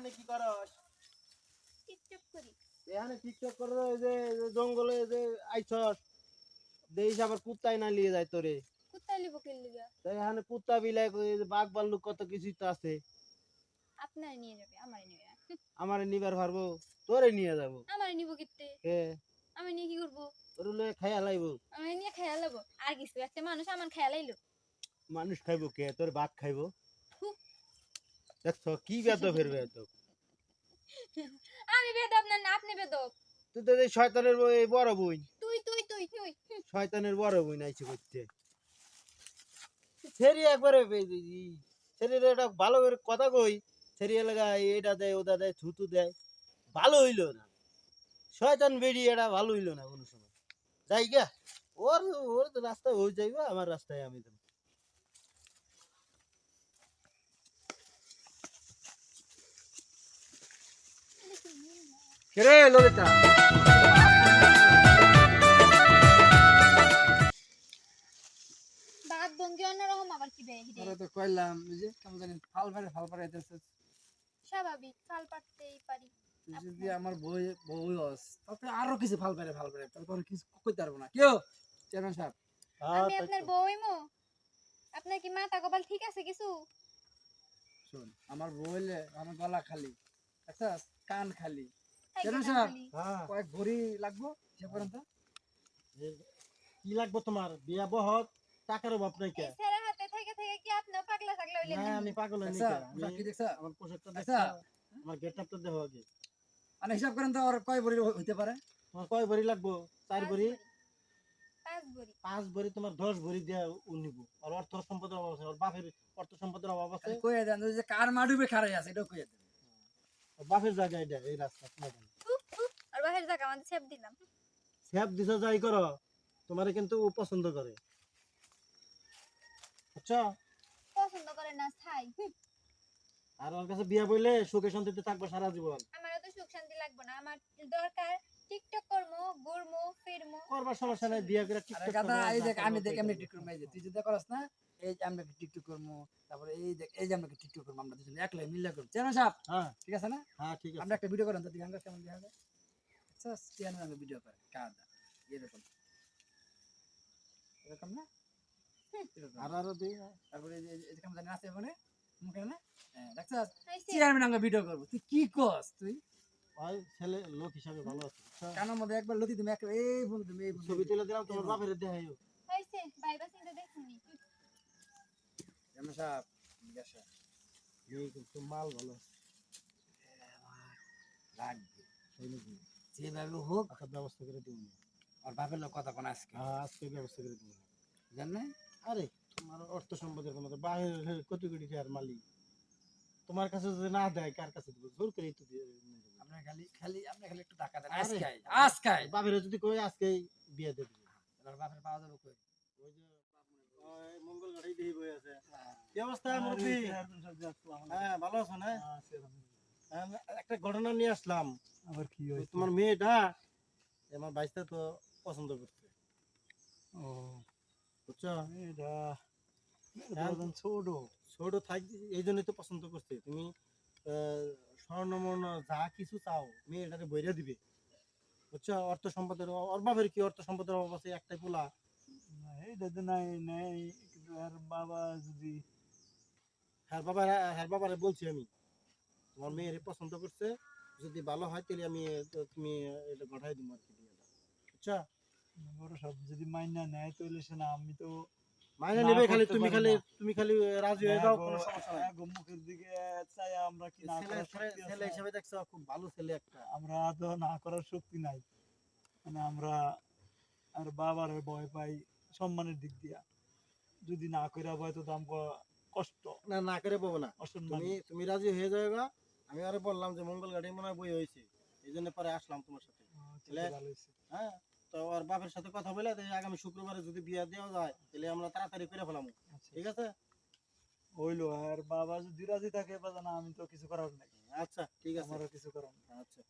এখানে কি করস? টিকটক করি। এখানে টিকটক করে এই যে জঙ্গলে যে আইছস দেইস আবার কুত্তাই না নিয়ে যায় তোরে। কুত্তা লিবো কে লিগা? তাই এখানে কুত্তা বিলাই বাঘ ভাল্লুক কত কিছুই তো আছে। আপনারে নিয়ে যাবে, আমারে নিবে না। আমারে নিবার পারবো, তোরে নিয়ে যাবো। আমারে নিবো কিত্তে? কে আমি নিয়ে কি করবো? তোরে লয়ে খাইয়া লাইবো। আমারে নিয়ে খাইয়া লাবো। আর কিছু একটা মানুষ আমার খাইয়া লাইলো। মানুষ খাইবো কে? তোর বাঘ খাইবো। থু। দেখছো কি বেদব ফের বেদব। আমি বেদব না, আপনি বেদব। তুই তো এই শয়তানের এই বড় বই। তুই। শয়তানের বড় বই নাইছে করতে। সেরি একবারে সেরির একটা ভালো করে কথা কই সেরি লাগা এটা দেয় ওটা দেয় থুতু দেয় ভালো হইলো না শয়তান বেরিয়ে এটা ভালো হইলো না কোনো সময় যাই গা ওর ওর রাস্তায় হয়ে যাইবা আমার রাস্তায় আমি যাবো কেরে ললিতা বাদ ভঙ্গি অন্যরকম আবার কি বে হিরে। তোরা তো কইলাম ওই যে কেমন জানি ফাল পারে আইতেছে স্বাভাবিক ফাল পাড়তেই পারি। তুই যদি আমার বই হস তাতে আরো কিছু ফাল পারে তারপর কিছু কইতে পারবো না কেউ চেয়ারম্যান সাহেব আমি আপনার বউ হইমু? আপনার কি মাথা কপাল ঠিক আছে কিছু? শুন আমার বউ হইলে আমার গলা খালি আচ্ছা কান খালি তাই চেয়ারম্যান কি সাহেব খালি? হ্যাঁ কয়েক ভরি লাগবো সে পর্যন্ত কি লাগবে তোমার বিয়া বহত টাকার অভাব নাই কে এই ছেড়ে হাতে থেকে কি আপনি পাগলা ছাগলা হইলেন না নাকি? আমি পাগল হইনি আচ্ছা কে কি দেখছ আমার পোশাকটা আচ্ছা দেখো আমার গেটআপ তো দেখো আগে মানে হিসাব করেন তো আর কয় ভরি হইতে পারে তোমার কয় ভরি লাগবো 4 ভরি 5 ভরি 5 ভরি তোমার 10 ভরি দিয়া নিব আর অর্থ সম্পদের অভাব আছে আর বাপের অর্থ সম্পদের অভাব আছে কইয়া দেন যে কার মাডুবে খাড়াই আছে এটাও কইয়া দেন বাপের জায়গা এটা এই রাস্তা তোমার আর বাহির জায়গা আমাদের ছেপ দিলাম। সেব দিছো যাই করো তোমারে কিন্তু ও পছন্দ করে আচ্ছা পছন্দ করে না ছাই। আর ওর কাছে বিয়া বইলে সুখে শান্তিতে থাকবে সারা জীবন আমারও তো সুখ শান্তি লাগবে না, আমার দরকার টিকটক করমু, ঘুরমু, ফিরমু। করবার সমস্যা নাই বিয়া করে আরে টিকটক গাদা করবো, এই যা দেখ করবো আমি দেখ তাই এমনি করবো। টিকটক মাইজে তুই যদি করস না এই যে আমরা টিকটক করবো তারপরে এই দেখ এই যে আমরা টিকটক করবো আমরা দুজন একলাই মিল্লা করবো চেয়ারম্যান সাহেব হ্যাঁ ঠিক আছে না হ্যাঁ ঠিক আমরা আছে একটা ভিডিও করেন তো দিগাঙ্গা কেমন দেখা যায় আচ্ছা চেয়ারম্যান আমরা ভিডিও করে কাদা এরকম এরকম না এরকম। আর দিই তারপরে এই যে কেমন জানি আছে মানে মুখে না হ্যাঁ দেখছ হইছে? চেয়ারম্যান আমরা ভিডিও করবো তুই কি কস তুই ওই ছেলে লোক হিসাবে ভালো আছে আচ্ছা, কানের মধ্যে একবার লতি তুমি একবার এই বন্ধু তুমি এই বন্ধু ছবি তুলে দিলাম তোমার বাপের দেখাইও হইছে? ভাইবা চিন্তা দেখুনি। চেয়ারম্যান সাহেব জিজ্ঞাসা এই কিন্তু মাল ভালো লাগবে তাই নাকি যেভাবে হোক আচ্ছা ব্যবস্থা করে দিব আর বাপের লোক কথা কোন আজকে হ্যাঁ আজকে ব্যবস্থা করে দিব জানেন আরে তোমার অর্থ সম্পদের কোনো বাহির কোটি কোটি টাকার মালিক তোমার কাছে যদি না দেয় কার কাছে দিব জোর করে তো দিয়ে দেব। আপনার খালি একটু টাকা দেন আরে, আজকে বাপের যদি কই আজকে বিয়ে দিয়ে দিবে এবার বাপের পাওয়া যাবে কই ওই যে ওই মঙ্গল গাড়ি দিয়ে বই আছে কি অবস্থা মুরব্বি হ্যাঁ ভালো আছো না হ্যাঁ, একটা ঘটনা নিয়ে আসলাম আবার কি ওই তোমার মেয়েটা আমার বাইশটা তো পছন্দ করছে ও বুঝছো এটা হ্যাঁ, ছোট ছোট থাক এই জন্যই তো পছন্দ করছে তুমি স্বর্ণমন যা কিছু চাও মেয়েটাকে বইরা দিবে বুঝছো অর্থ সম্পদের ওর বাপের কি অর্থ সম্পদের অভাব আছে একটাই পোলা এইটা তো নাই নাই কিন্তু আর বাবা যদি হ্যাঁ বাবারে বলছি আমি তোমার মেয়ের পছন্দ করছে যদি ভালো হয় তাহলে আমি তুমি এটা পাঠাই দিব আর কি বিয়েটা বুঝছো বড় সব যদি মাইনা নেয় তাহলে সে না আমি তো মাইনে না নেবে খালি করতে তুমি পারি খালি না। তুমি খালি রাজি হয়ে যাও কোনো সমস্যা নাই মুখের দিকে চাই আমরা কি না ছেলে করার শক্তি ছেলে আছে? হিসেবে দেখছো খুব ভালো ছেলে একটা আমরা তো না করার শক্তি নাই মানে আমরা আর বাবার ভয় পাই সম্মানের দিক দিয়া যদি না কইরা ভয় তো দাম কষ্ট না না করে পাবো না অসম্মান তুমি রাজি হয়ে যাবে আমি আরে বললাম যে মঙ্গল গাড়ি মনে হয় বই হয়েছে এই জন্য পরে আসলাম তোমার সাথে ছেলে ভালো হয়েছে হ্যাঁ তো ওর বাপের সাথে কথা বলে তাহলে আগামী শুক্রবারে যদি বিয়ে দেওয়া যায় তাহলে আমরা তাড়াতাড়ি করে ফেলাম ঠিক আছে হইলো আর বাবা যদি রাজি থাকে বাজানা আমি তো কিছু করার নাই আচ্ছা ঠিক আছে আমারও কিছু করার নাই আচ্ছা